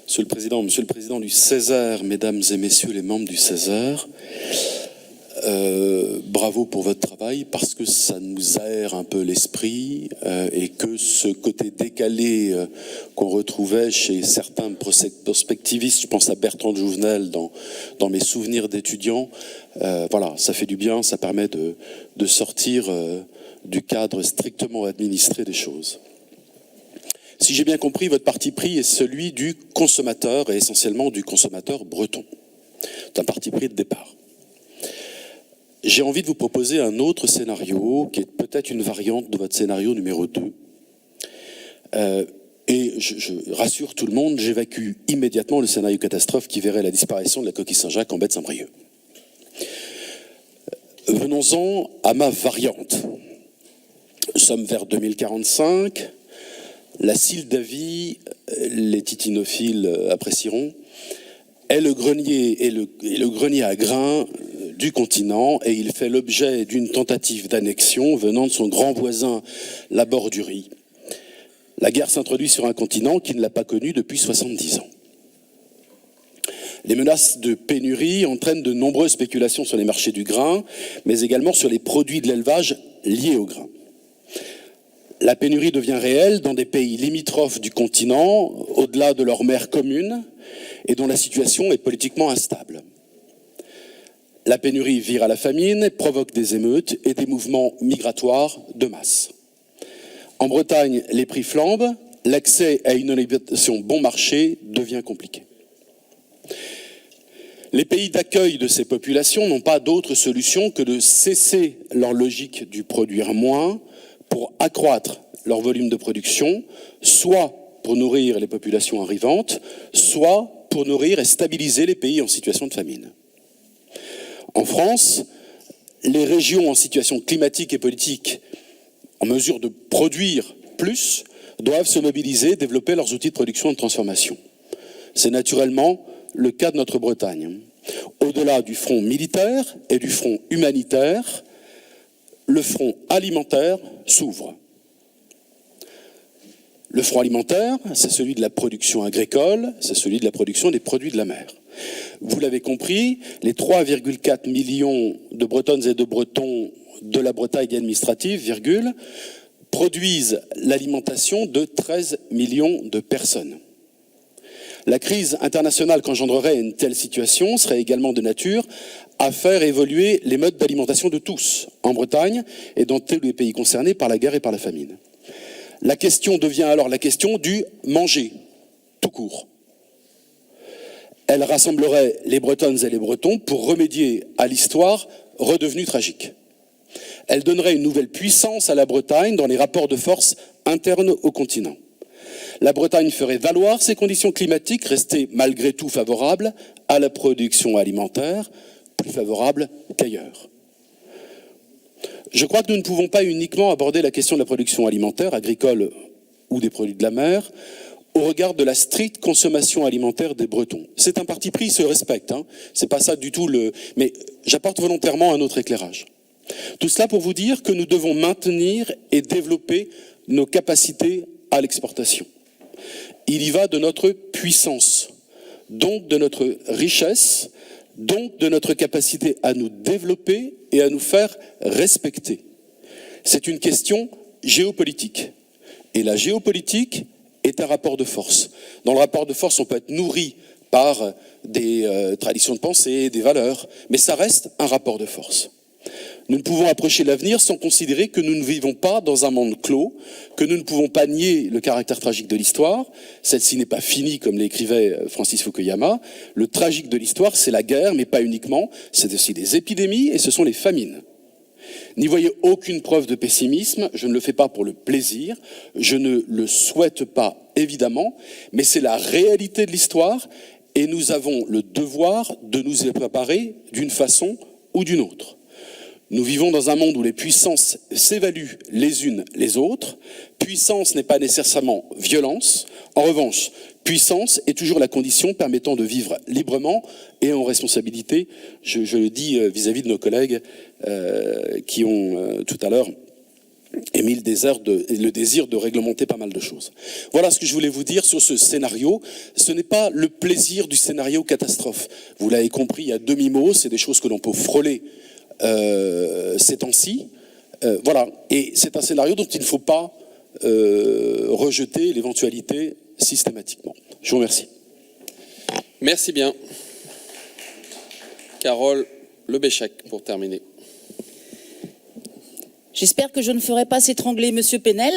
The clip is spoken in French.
Monsieur le Président du Césaire, Mesdames et Messieurs les membres du Césaire, bravo pour votre travail parce que ça nous aère un peu l'esprit et que ce côté décalé qu'on retrouvait chez certains prospectivistes, je pense à Bertrand de Jouvenel dans mes souvenirs d'étudiants, voilà, ça fait du bien, ça permet de sortir du cadre strictement administré des choses. Si j'ai bien compris, votre parti pris est celui du consommateur et essentiellement du consommateur breton. C'est un parti pris de départ. J'ai envie de vous proposer un autre scénario qui est peut-être une variante de votre scénario numéro 2. Et je rassure tout le monde, j'évacue immédiatement le scénario catastrophe qui verrait la disparition de la coquille Saint-Jacques en baie de Saint-Brieuc. Venons-en à ma variante. Nous sommes vers 2045. La Sildavie, les titinophiles apprécieront, est le grenier à grains du continent et il fait l'objet d'une tentative d'annexion venant de son grand voisin, la Bordurie. La guerre s'introduit sur un continent qui ne l'a pas connu depuis 70 ans. Les menaces de pénurie entraînent de nombreuses spéculations sur les marchés du grain, mais également sur les produits de l'élevage liés au grain. La pénurie devient réelle dans des pays limitrophes du continent, au-delà de leur mer commune, et dont la situation est politiquement instable. La pénurie vire à la famine, provoque des émeutes et des mouvements migratoires de masse. En Bretagne, les prix flambent, l'accès à une alimentation bon marché devient compliqué. Les pays d'accueil de ces populations n'ont pas d'autre solution que de cesser leur logique du produire moins, pour accroître leur volume de production, soit pour nourrir les populations arrivantes, soit pour nourrir et stabiliser les pays en situation de famine. En France, les régions en situation climatique et politique en mesure de produire plus doivent se mobiliser, développer leurs outils de production et de transformation. C'est naturellement le cas de notre Bretagne. Au-delà du front militaire et du front humanitaire, le front alimentaire s'ouvre. Le front alimentaire, c'est celui de la production agricole, c'est celui de la production des produits de la mer. Vous l'avez compris, les 3,4 millions de Bretonnes et de Bretons de la Bretagne administrative, virgule, produisent l'alimentation de 13 millions de personnes. La crise internationale qu'engendrerait une telle situation serait également de nature à faire évoluer les modes d'alimentation de tous, en Bretagne et dans tous les pays concernés par la guerre et par la famine. La question devient alors la question du manger, tout court. Elle rassemblerait les Bretonnes et les Bretons pour remédier à l'histoire redevenue tragique. Elle donnerait une nouvelle puissance à la Bretagne dans les rapports de force internes au continent. La Bretagne ferait valoir ses conditions climatiques, restées malgré tout favorables à la production alimentaire, plus favorables qu'ailleurs. Je crois que nous ne pouvons pas uniquement aborder la question de la production alimentaire, agricole ou des produits de la mer, au regard de la stricte consommation alimentaire des Bretons. C'est un parti pris, il se respecte, c'est pas ça du tout mais j'apporte volontairement un autre éclairage. Tout cela pour vous dire que nous devons maintenir et développer nos capacités à l'exportation. Il y va de notre puissance, donc de notre richesse, donc de notre capacité à nous développer et à nous faire respecter. C'est une question géopolitique. Et la géopolitique est un rapport de force. Dans le rapport de force, on peut être nourri par des traditions de pensée, des valeurs, mais ça reste un rapport de force. Nous ne pouvons approcher l'avenir sans considérer que nous ne vivons pas dans un monde clos, que nous ne pouvons pas nier le caractère tragique de l'histoire. Celle-ci n'est pas finie, comme l'écrivait Francis Fukuyama. Le tragique de l'histoire, c'est la guerre, mais pas uniquement. C'est aussi des épidémies et ce sont les famines. N'y voyez aucune preuve de pessimisme, je ne le fais pas pour le plaisir, je ne le souhaite pas évidemment, mais c'est la réalité de l'histoire et nous avons le devoir de nous y préparer d'une façon ou d'une autre. Nous vivons dans un monde où les puissances s'évaluent les unes les autres. Puissance n'est pas nécessairement violence. En revanche, puissance est toujours la condition permettant de vivre librement et en responsabilité. Je le dis vis-à-vis de nos collègues qui ont tout à l'heure émis le désir de réglementer pas mal de choses. Voilà ce que je voulais vous dire sur ce scénario. Ce n'est pas le plaisir du scénario catastrophe. Vous l'avez compris, il y a demi-mot, c'est des choses que l'on peut frôler ces temps-ci. Voilà, et c'est un scénario dont il ne faut pas rejeter l'éventualité systématiquement. Je vous remercie. Merci bien. Carole Lebéchec, pour terminer. J'espère que je ne ferai pas s'étrangler Monsieur Penel.